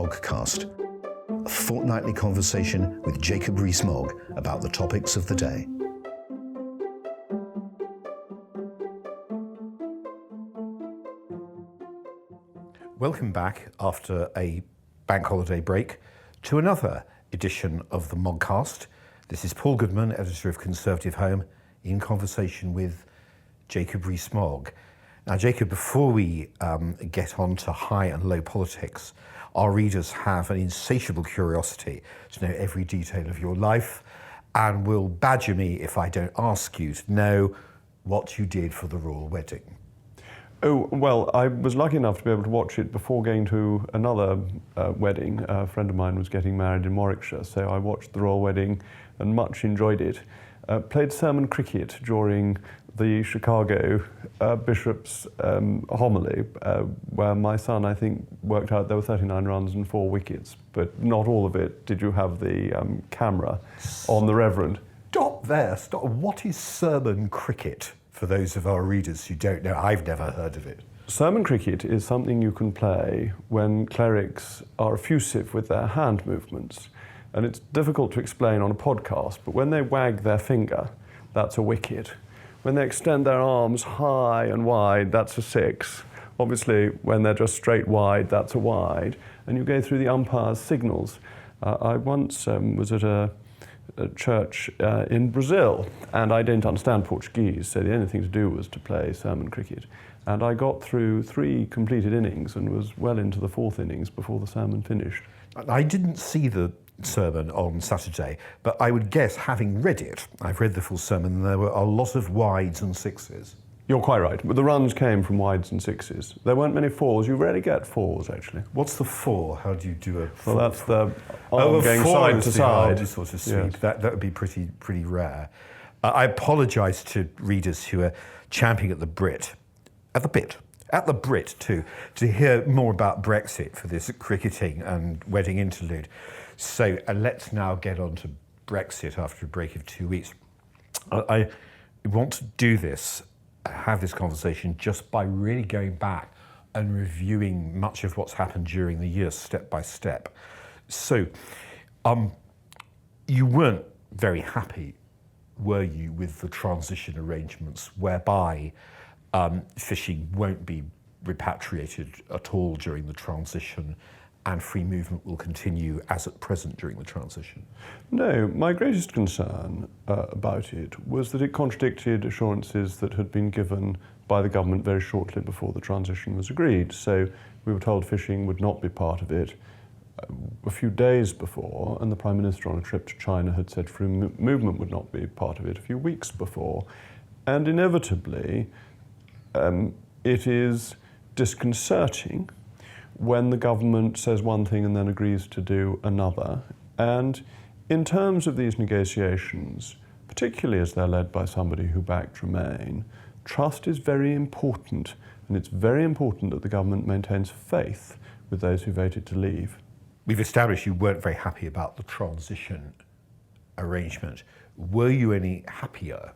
Moggcast, a fortnightly conversation with Jacob Rees-Mogg about the topics of the day. Welcome back after a bank holiday break to another edition of the Moggcast. This is Paul Goodman, editor of Conservative Home, in conversation with Jacob Rees-Mogg. Now, Jacob, before we get on to high and low politics, our readers have an insatiable curiosity to know every detail of your life and will badger me if I don't ask you to know what you did for the royal wedding. Oh, well, I was lucky enough to be able to watch it before going to another wedding. A friend of mine was getting married in Warwickshire, so I watched the royal wedding and much enjoyed it. Played Serban cricket during the Chicago Bishop's homily, where my son, I think, worked out there were 39 runs and 4 wickets, but not all of it did you have the camera on the Reverend. Stop there, stop. What is Serban cricket? For those of our readers who don't know, I've never heard of it. Serban cricket is something you can play when clerics are effusive with their hand movements. And it's difficult to explain on a podcast, but when they wag their finger, that's a wicket. When they extend their arms high and wide, that's a 6. Obviously, when they're just straight wide, that's a wide. And you go through the umpire's signals. I once was at a church in Brazil, and I didn't understand Portuguese, so the only thing to do was to play Serban cricket. And I got through 3 completed innings and was well into the 4th innings before the sermon finished. I didn't see the sermon on Saturday, but I would guess, having read it, I've read the full sermon, and there were a lot of wides and 6s. You're quite right, but the runs came from wides and 6s. There weren't many 4s. You rarely get 4s, actually. What's the 4? How do you do a 4? Well, that's the arm going side to side. Sort of sweep. Yes. That would be pretty rare. I apologise to readers who are champing at the bit too, to hear more about Brexit for this cricketing and wedding interlude. So let's now get on to Brexit after a break of 2 weeks. I want to do this, have this conversation, just by really going back and reviewing much of what's happened during the year, step by step. So, you weren't very happy, were you, with the transition arrangements whereby fishing won't be repatriated at all during the transition and free movement will continue as at present during the transition? No, my greatest concern about it was that it contradicted assurances that had been given by the government very shortly before the transition was agreed. So we were told fishing would not be part of it a few days before, and the Prime Minister on a trip to China had said free movement would not be part of it a few weeks before. And inevitably, it is disconcerting when the government says one thing and then agrees to do another. And in terms of these negotiations, particularly as they're led by somebody who backed Remain, trust is very important, and it's very important that the government maintains faith with those who voted to leave. We've established you weren't very happy about the transition arrangement. Were you any happier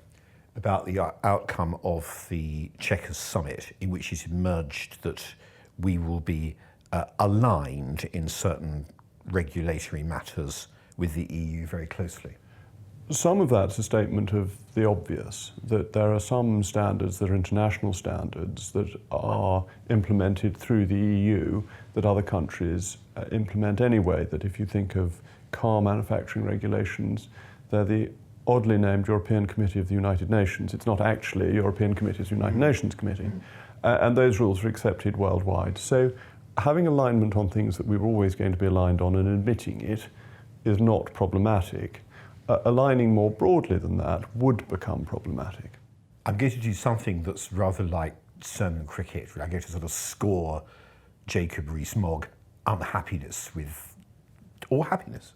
about the outcome of the Chequers summit, in which it emerged that we will be aligned in certain regulatory matters with the EU very closely? Some of that's a statement of the obvious, that there are some standards that are international standards that are implemented through the EU that other countries implement anyway, that if you think of car manufacturing regulations, they're the oddly named European Committee of the United Nations. It's not actually a European Committee, it's a United Nations Committee. And those rules are accepted worldwide. So having alignment on things that we were always going to be aligned on and admitting it is not problematic. Aligning more broadly than that would become problematic. I'm going to do something that's rather like Serban cricket, where I'm going to sort of score Jacob Rees-Mogg unhappiness with, or happiness,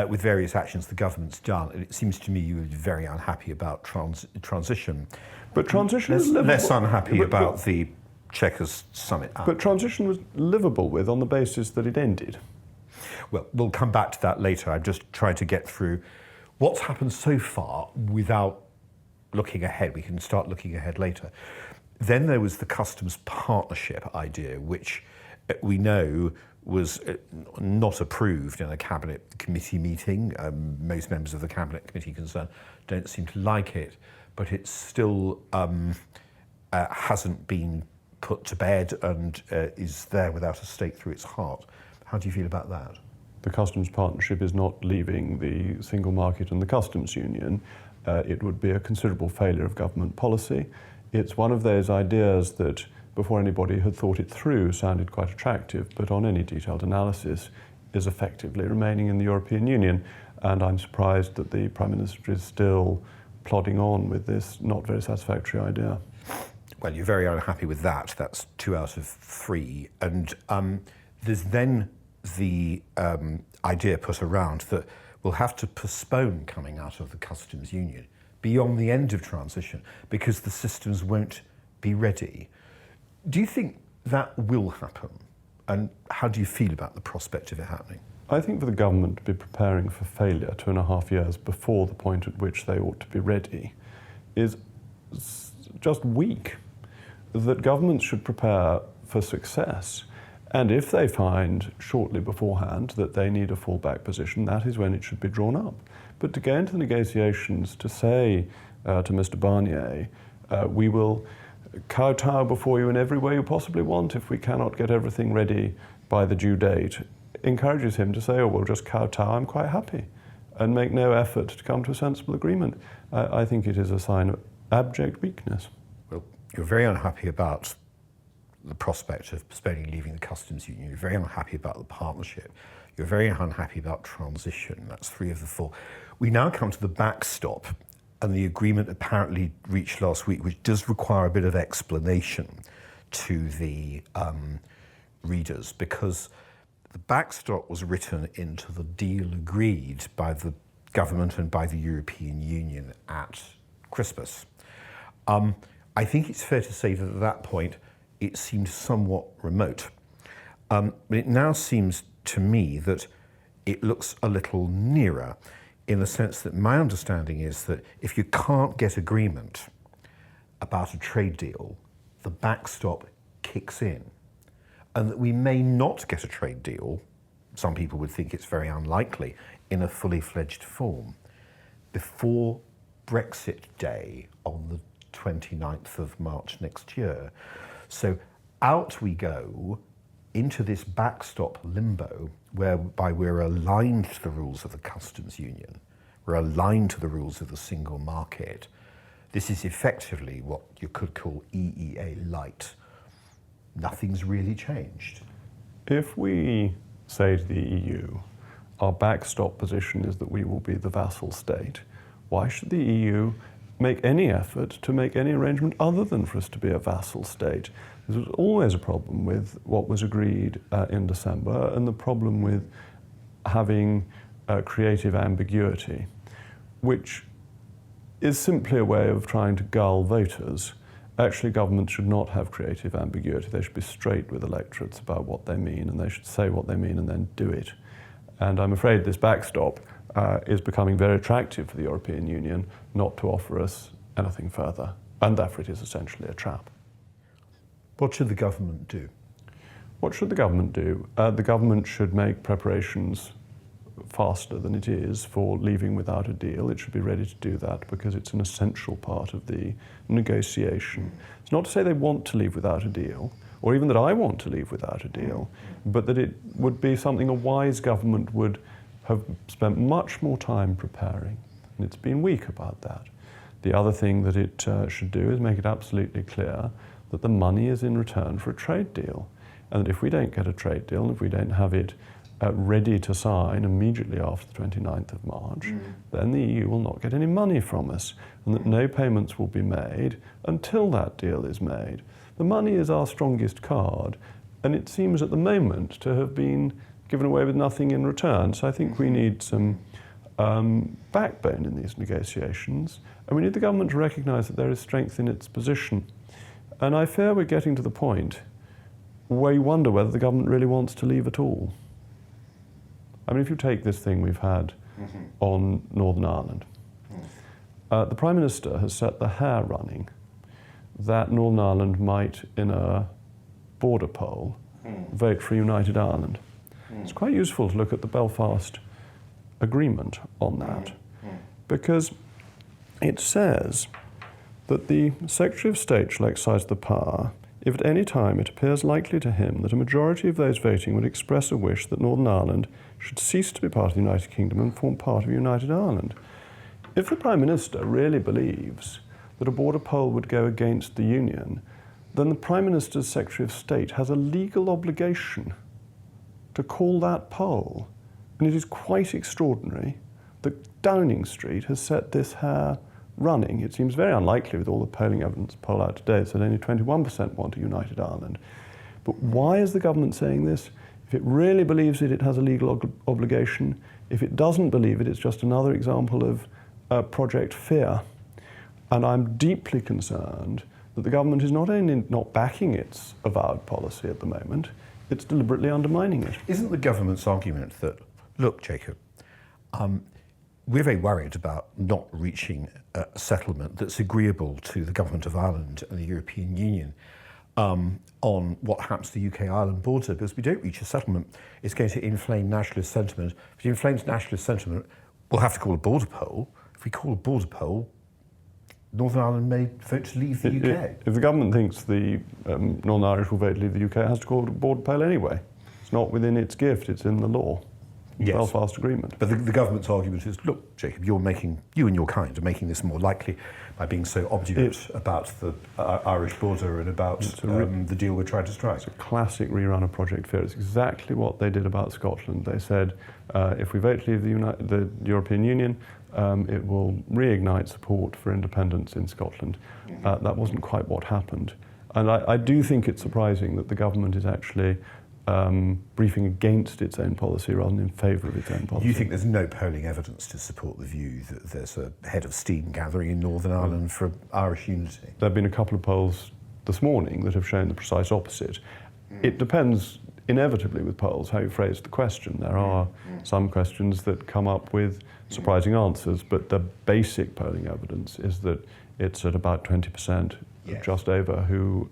with various actions the government's done. And it seems to me you were very unhappy about transition. But transition is livable. Less unhappy about the Chequers summit. But transition was livable with on the basis that it ended. Well, we'll come back to that later. I'm just trying to get through what's happened so far without looking ahead. We can start looking ahead later. Then there was the customs partnership idea, which we know was not approved in a cabinet committee meeting. Most members of the cabinet committee concerned don't seem to like it, but it still hasn't been put to bed and is there without a stake through its heart. How do you feel about that? The customs partnership is not leaving the single market and the customs union. It would be a considerable failure of government policy. It's one of those ideas that, before anybody had thought it through, sounded quite attractive, but on any detailed analysis is effectively remaining in the European Union. And I'm surprised that the Prime Minister is still plodding on with this not very satisfactory idea. Well, you're very unhappy with that. That's 2 out of 3. And there's then the idea put around that we'll have to postpone coming out of the customs union beyond the end of transition because the systems won't be ready. Do you think that will happen? And how do you feel about the prospect of it happening? I think for the government to be preparing for failure 2.5 years before the point at which they ought to be ready is just weak. That governments should prepare for success. And if they find shortly beforehand that they need a fallback position, that is when it should be drawn up. But to go into the negotiations to say to Mr. Barnier, we will kowtow before you in every way you possibly want if we cannot get everything ready by the due date, encourages him to say, oh, we'll just kowtow, I'm quite happy, and make no effort to come to a sensible agreement. I think it is a sign of abject weakness. Well, you're very unhappy about the prospect of postponing leaving the customs union. You're very unhappy about the partnership. You're very unhappy about transition. That's 3 of the 4. We now come to the backstop and the agreement apparently reached last week, which does require a bit of explanation to the readers, because the backstop was written into the deal agreed by the government and by the European Union at Christmas. I think it's fair to say that at that point, it seemed somewhat remote. But it now seems to me that it looks a little nearer, in the sense that my understanding is that if you can't get agreement about a trade deal, the backstop kicks in. And that we may not get a trade deal, some people would think it's very unlikely, in a fully fledged form, before Brexit Day on the 29th of March next year. So out we go into this backstop limbo, whereby we're aligned to the rules of the customs union, we're aligned to the rules of the single market. This is effectively what you could call EEA light. Nothing's really changed. If we say to the EU, our backstop position is that we will be the vassal state, why should the EU make any effort to make any arrangement other than for us to be a vassal state? There was always a problem with what was agreed in December, and the problem with having creative ambiguity, which is simply a way of trying to gull voters. Actually, governments should not have creative ambiguity. They should be straight with electorates about what they mean, and they should say what they mean and then do it. And I'm afraid this backstop is becoming very attractive for the European Union not to offer us anything further, and therefore it is essentially a trap. What should the government do? What should the government do? The government should make preparations faster than it is for leaving without a deal. It should be ready to do that because it's an essential part of the negotiation. It's not to say they want to leave without a deal, or even that I want to leave without a deal, but that it would be something a wise government would have spent much more time preparing, and it's been weak about that. The other thing that it should do is make it absolutely clear that the money is in return for a trade deal, and that if we don't get a trade deal, and if we don't have it ready to sign immediately after the 29th of March, then the EU will not get any money from us, and that no payments will be made until that deal is made. The money is our strongest card, and it seems at the moment to have been given away with nothing in return. So I think we need some backbone in these negotiations, and we need the government to recognise that there is strength in its position. And I fear we're getting to the point where you wonder whether the government really wants to leave at all. I mean, if you take this thing we've had on Northern Ireland, the Prime Minister has set the hair running that Northern Ireland might, in a border poll, vote for United Ireland. It's quite useful to look at the Belfast Agreement on that, because it says that the Secretary of State shall exercise the power if at any time it appears likely to him that a majority of those voting would express a wish that Northern Ireland should cease to be part of the United Kingdom and form part of United Ireland. If the Prime Minister really believes that a border poll would go against the Union, then the Prime Minister's Secretary of State has a legal obligation to call that poll. And it is quite extraordinary that Downing Street has set this hare running. It seems very unlikely with all the polling evidence poll out today that only 21% want a united Ireland. But why is the government saying this? If it really believes it, it has a legal obligation. If it doesn't believe it, it's just another example of Project Fear. And I'm deeply concerned that the government is not only not backing its avowed policy at the moment, it's deliberately undermining it. Isn't the government's argument that, look, Jacob, we're very worried about not reaching a settlement that's agreeable to the government of Ireland and the European Union on what happens to the UK-Ireland border, because if we don't reach a settlement, it's going to inflame nationalist sentiment. If it inflames nationalist sentiment, we'll have to call a border poll. If we call a border poll, Northern Ireland may vote to leave the UK. If the government thinks the Northern Irish will vote to leave the UK, it has to call a border poll anyway. It's not within its gift, it's in the law. Yes. Belfast Agreement. But the government's argument is, look, Jacob, you and your kind are making this more likely by being so obdurate about the Irish border and about the deal we're trying to strike. It's a classic rerun of Project Fear. It's exactly what they did about Scotland. They said, if we vote to leave the European Union, it will reignite support for independence in Scotland. That wasn't quite what happened. And I do think it's surprising that the government is actually briefing against its own policy rather than in favour of its own policy. You think there's no polling evidence to support the view that there's a head of steam gathering in Northern Ireland for Irish unity? There have been a couple of polls this morning that have shown the precise opposite. It depends inevitably with polls how you phrase the question. There are some questions that come up with surprising answers, but the basic polling evidence is that it's at about 20%, just over, who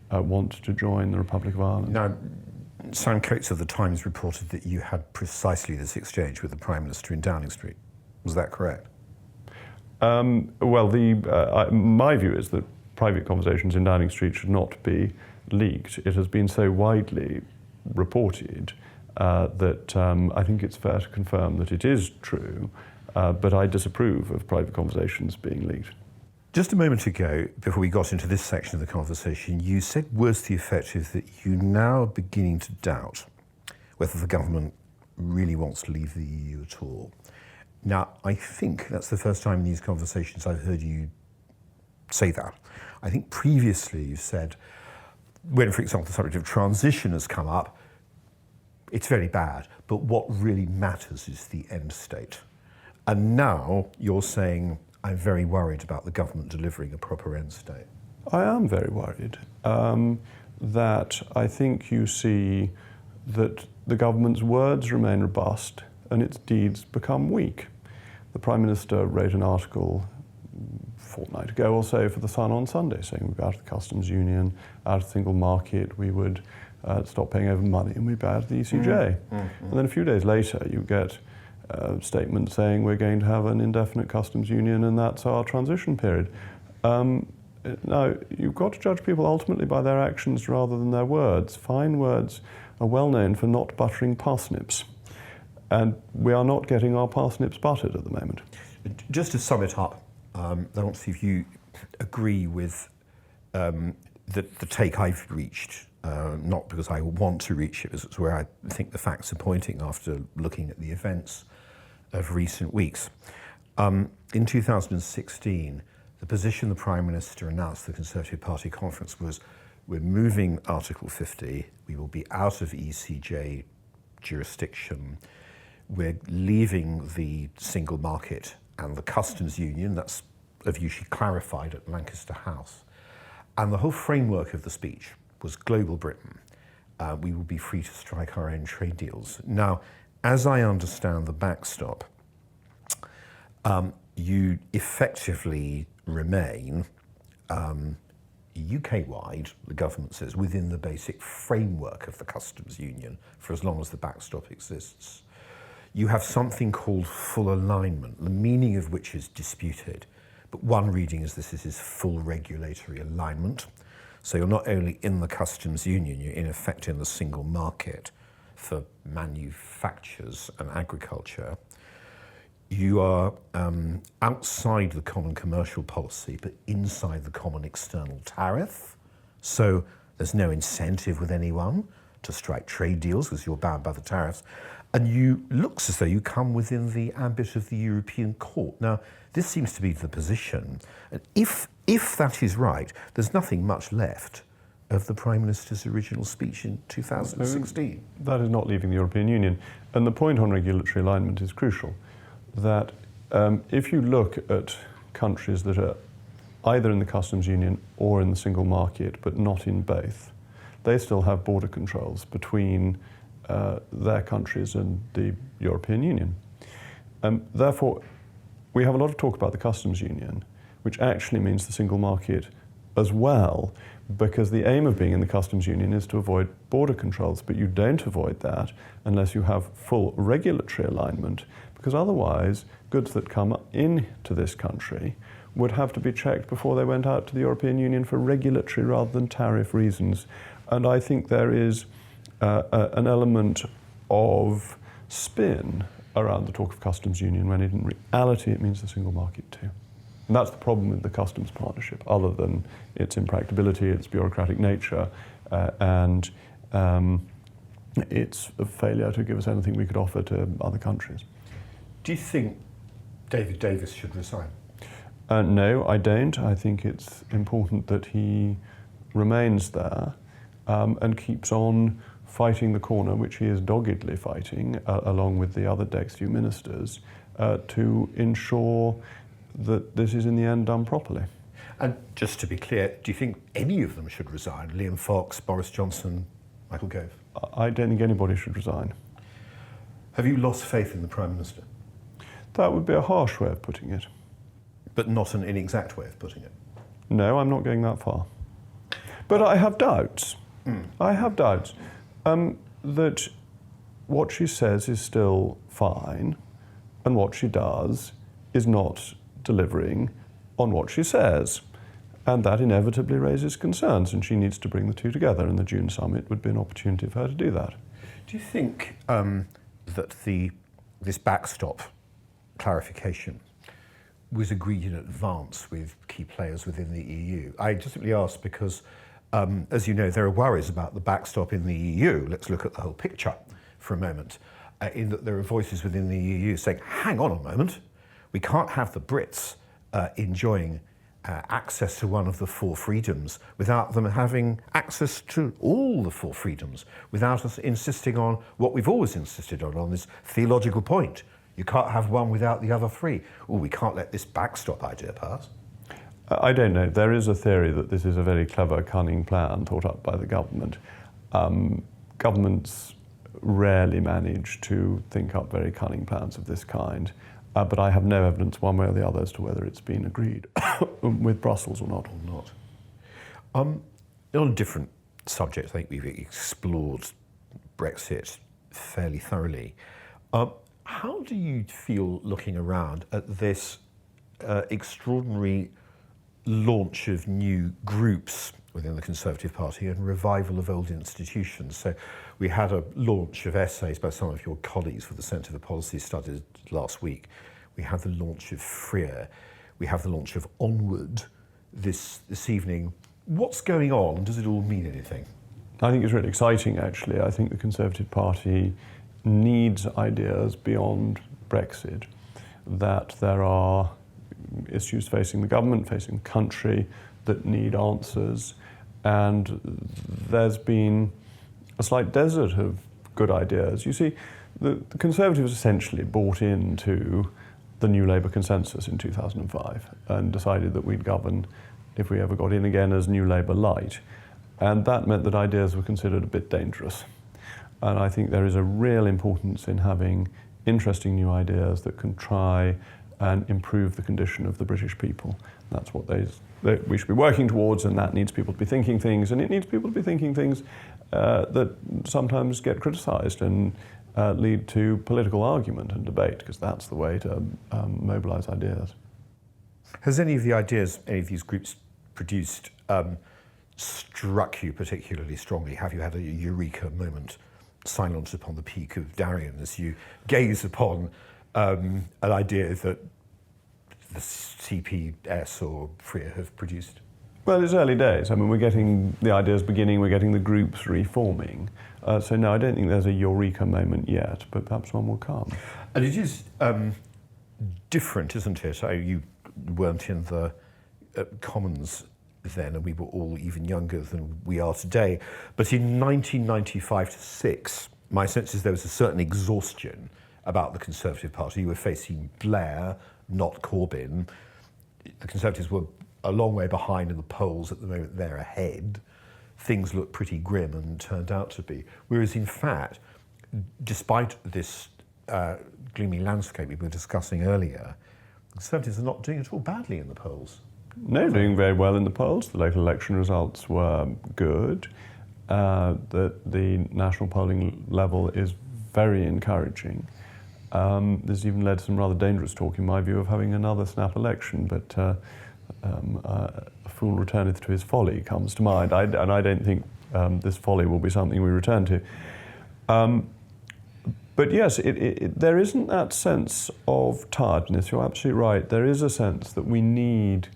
want to join the Republic of Ireland. Now, Sam Coates of The Times reported that you had precisely this exchange with the Prime Minister in Downing Street. Was that correct? Well, my view is that private conversations in Downing Street should not be leaked. It has been so widely reported that I think it's fair to confirm that it is true, but I disapprove of private conversations being leaked. Just a moment ago, before we got into this section of the conversation, you said words to the effect is that you now are beginning to doubt whether the government really wants to leave the EU at all. Now, I think that's the first time in these conversations I've heard you say that. I think previously you said, when, for example, the subject of transition has come up, it's very bad, but what really matters is the end state. And now you're saying, I'm very worried about the government delivering a proper end state. I am very worried that I think you see that the government's words remain robust and its deeds become weak. The Prime Minister wrote an article a fortnight ago or so for The Sun on Sunday saying we'd be out of the customs union, out of the single market, we would stop paying over money and we'd be out of the ECJ. And then a few days later you get a statement saying we're going to have an indefinite customs union and that's our transition period. Now, you've got to judge people ultimately by their actions rather than their words. Fine words are well known for not buttering parsnips. And we are not getting our parsnips buttered at the moment. Just to sum it up, I want to see if you agree with the take I've reached, not because I want to reach it, because it's where I think the facts are pointing after looking at the events of recent weeks. In 2016, the position the Prime Minister announced at the Conservative Party conference was, we're moving Article 50, we will be out of ECJ jurisdiction, we're leaving the single market and the customs union. That's a view she clarified at Lancaster House. And the whole framework of the speech was global Britain. We will be free to strike our own trade deals. Now, as I understand the backstop, you effectively remain UK-wide, the government says, within the basic framework of the customs union for as long as the backstop exists. You have something called full alignment, the meaning of which is disputed. But one reading is this is full regulatory alignment. So you're not only in the customs union, you're in effect in the single market for manufactures and agriculture. You are outside the common commercial policy, but inside the common external tariff. So there's no incentive with anyone to strike trade deals because you're bound by the tariffs. And you looks as though you come within the ambit of the European Court. Now, this seems to be the position. And if that is right, there's nothing much left of the Prime Minister's original speech in 2016. That is not leaving the European Union. And the point on regulatory alignment is crucial. That if you look at countries that are either in the customs union or in the single market, but not in both, they still have border controls between their countries and the European Union. Therefore, we have a lot of talk about the customs union, which actually means the single market as well, because the aim of being in the customs union is to avoid border controls, but you don't avoid that unless you have full regulatory alignment, because otherwise goods that come into this country would have to be checked before they went out to the European Union for regulatory rather than tariff reasons. And I think there is an element of spin around the talk of customs union when in reality it means the single market too. And that's the problem with the customs partnership, other than its impracticability, its bureaucratic nature, and its failure to give us anything we could offer to other countries. Do you think David Davis should resign? No, I don't. I think it's important that he remains there and keeps on fighting the corner, which he is doggedly fighting, along with the other Dexter ministers, to ensure that this is in the end done properly. And just to be clear, do you think any of them should resign? Liam Fox, Boris Johnson, Michael Gove? I don't think anybody should resign. Have you lost faith in the Prime Minister? That would be a harsh way of putting it. But not an inexact way of putting it? No, I'm not going that far. But I have doubts. I have doubts that what she says is still fine and what she does is not delivering on what she says. And that inevitably raises concerns, and she needs to bring the two together, and the June summit would be an opportunity for her to do that. Do you think that this backstop clarification was agreed in advance with key players within the EU? I just simply ask because, as you know, there are worries about the backstop in the EU. Let's look at the whole picture for a moment, in that there are voices within the EU saying, hang on a moment, we can't have the Brits enjoying access to one of the four freedoms without them having access to all the four freedoms, without us insisting on what we've always insisted on this theological point. You can't have one without the other three. Oh, we can't let this backstop idea pass. I don't know. There is a theory that this is a very clever, cunning plan thought up by the government. Governments rarely manage to think up very cunning plans of this kind. But I have no evidence one way or the other as to whether it's been agreed with Brussels or not. On a different subject, I think we've explored Brexit fairly thoroughly. How do you feel looking around at this extraordinary launch of new groups within the Conservative Party and revival of old institutions? So we had a launch of essays by some of your colleagues for the Centre for Policy Studies last week. We had the launch of Freer. We have the launch of Onward this evening. What's going on? Does it all mean anything? I think it's really exciting, actually. I think the Conservative Party needs ideas beyond Brexit, that there are issues facing the government, facing the country, that need answers. And there's been a slight desert of good ideas. You see, the Conservatives essentially bought into the New Labour consensus in 2005 and decided that we'd govern, if we ever got in again, as New Labour light. And that meant that ideas were considered a bit dangerous. And I think there is a real importance in having interesting new ideas that can try and improve the condition of the British people. That's what we should be working towards, and that needs people to be thinking things, and it needs people to be thinking things that sometimes get criticised and lead to political argument and debate, because that's the way to mobilise ideas. Has any of the ideas any of these groups produced struck you particularly strongly? Have you had a eureka moment, silent upon the peak of Darien, as you gaze upon an idea that the CPS or FREA have produced? Well, it's early days. I mean, we're getting the ideas beginning, we're getting the groups reforming. So no, I don't think there's a eureka moment yet, but perhaps one will come. And it is different, isn't it? You weren't in the Commons then, and we were all even younger than we are today. But in 1995 to 6, my sense is there was a certain exhaustion about the Conservative Party. You were facing Blair, not Corbyn. The Conservatives were a long way behind in the polls. At the moment they're ahead. Things look pretty grim and turned out to be. Whereas in fact, despite this gloomy landscape we were discussing earlier, the Conservatives are not doing at all badly in the polls. No, doing very well in the polls. The local election results were good. The national polling level is very encouraging. This even led to some rather dangerous talk, in my view, of having another snap election, but a fool returneth to his folly comes to mind, and I don't think this folly will be something we return to. But yes, there isn't that sense of tiredness. You're absolutely right. There is a sense that we need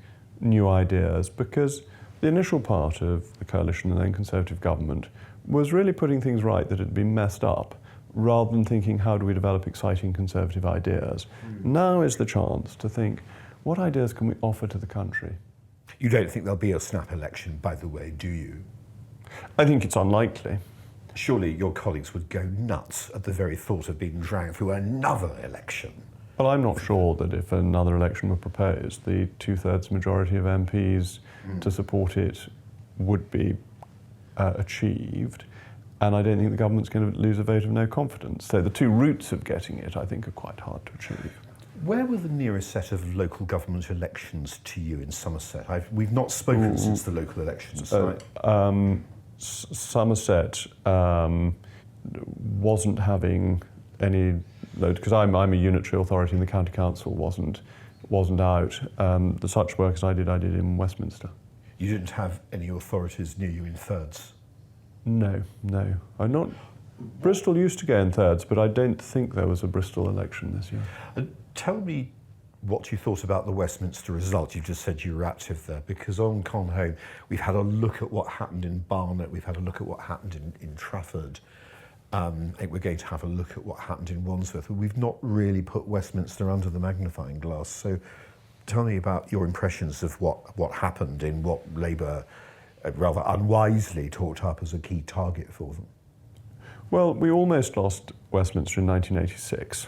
new ideas, because the initial part of the coalition and then Conservative government was really putting things right that had been messed up, rather than thinking, how do we develop exciting Conservative ideas? Now is the chance to think, what ideas can we offer to the country? You don't think there'll be a snap election, by the way, do you? I think it's unlikely. Surely your colleagues would go nuts at the very thought of being dragged through another election. Well, I'm not sure that if another election were proposed, the two-thirds majority of MPs to support it would be achieved. And I don't think the government's going to lose a vote of no confidence. So the two routes of getting it, I think, are quite hard to achieve. Where were the nearest set of local government elections to you in Somerset? We've not spoken since the local elections. Somerset wasn't having any load, because I'm a unitary authority and the county council wasn't out. The such work as I did in Westminster. You didn't have any authorities near you in thirds? No. I'm not. Bristol used to go in thirds, but I don't think there was a Bristol election this year. Tell me what you thought about the Westminster result. You just said you were active there, because on Con Home we've had a look at what happened in Barnet, we've had a look at what happened in Trafford. I think we're going to have a look at what happened in Wandsworth. We've not really put Westminster under the magnifying glass. So tell me about your impressions of what happened in what Labour rather unwisely talked up as a key target for them. Well, we almost lost Westminster in 1986.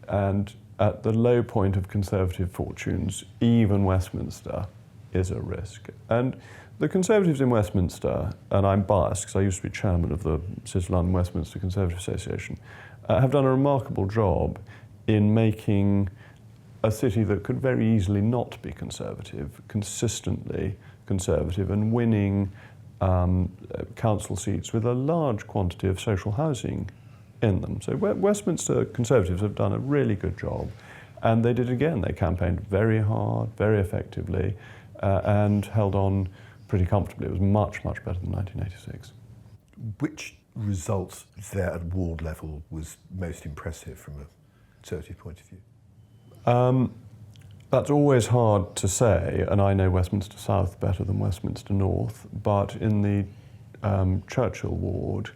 And at the low point of Conservative fortunes, even Westminster is a risk. And the Conservatives in Westminster, and I'm biased because I used to be chairman of the City of London Westminster Conservative Association, have done a remarkable job in making a city that could very easily not be conservative, consistently conservative, and winning council seats with a large quantity of social housing in them. So Westminster Conservatives have done a really good job, and they did again. They campaigned very hard, very effectively, and held on pretty comfortably. It was much, much better than 1986. Which result there at ward level was most impressive from a Conservative point of view? That's always hard to say, and I know Westminster South better than Westminster North, but in the Churchill ward,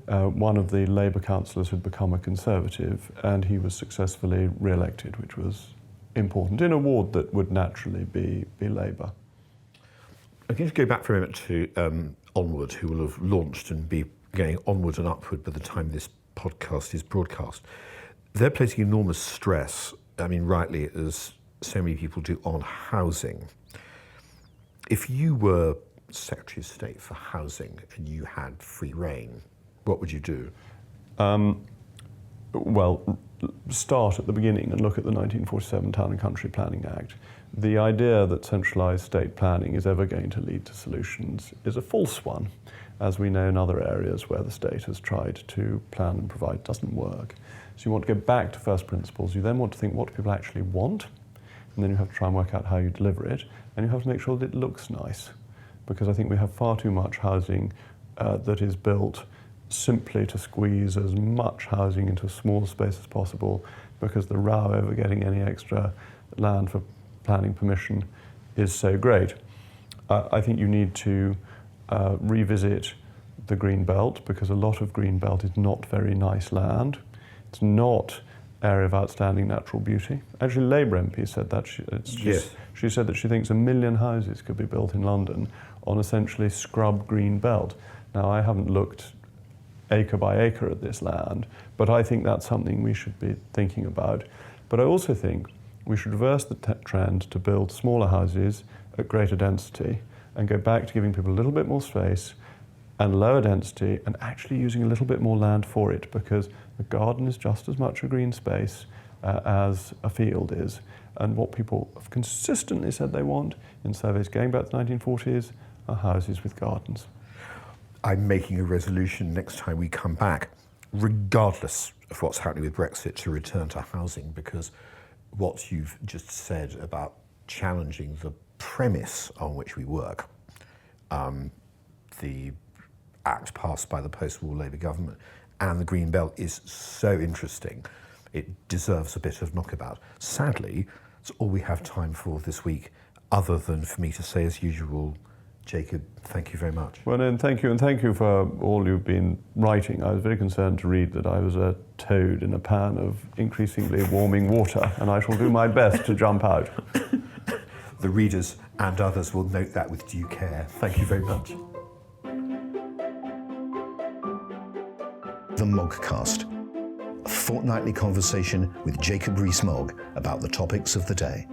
one of the Labour councillors had become a Conservative, and he was successfully re-elected, which was important in a ward that would naturally be Labour. I'm going to go back for a minute to Onward, who will have launched and be going onward and upward by the time this podcast is broadcast. They're placing enormous stress, I mean, rightly, as so many people do, on housing. If you were Secretary of State for Housing and you had free rein, what would you do? well, start at the beginning and look at the 1947 Town and Country Planning Act. The idea that centralised state planning is ever going to lead to solutions is a false one, as we know in other areas where the state has tried to plan and provide doesn't work. So you want to go back to first principles. You then want to think, what do people actually want? And then you have to try and work out how you deliver it. And you have to make sure that it looks nice. Because I think we have far too much housing that is built simply to squeeze as much housing into a small space as possible, because the row over getting any extra land for planning permission is so great. I think you need to revisit the green belt, because a lot of green belt is not very nice land. It's not area of outstanding natural beauty. Actually, Labour MP said that. She said that she thinks 1 million houses could be built in London on essentially scrub green belt. Now, I haven't looked acre by acre at this land, but I think that's something we should be thinking about. But I also think we should reverse the trend to build smaller houses at greater density and go back to giving people a little bit more space and lower density, and actually using a little bit more land for it, because a garden is just as much a green space as a field is. And what people have consistently said they want in surveys going back to the 1940s are houses with gardens. I'm making a resolution next time we come back, regardless of what's happening with Brexit, to return to housing, because what you've just said about challenging the premise on which we work, the act passed by the post-war Labour government and the Green Belt, is so interesting. It deserves a bit of knockabout. Sadly, it's all we have time for this week, other than for me to say, as usual, Jacob, thank you very much. Well, and thank you for all you've been writing. I was very concerned to read that I was a toad in a pan of increasingly warming water, and I shall do my best to jump out. The readers and others will note that with due care. Thank you very much. The Moggcast, a fortnightly conversation with Jacob Rees-Mogg about the topics of the day.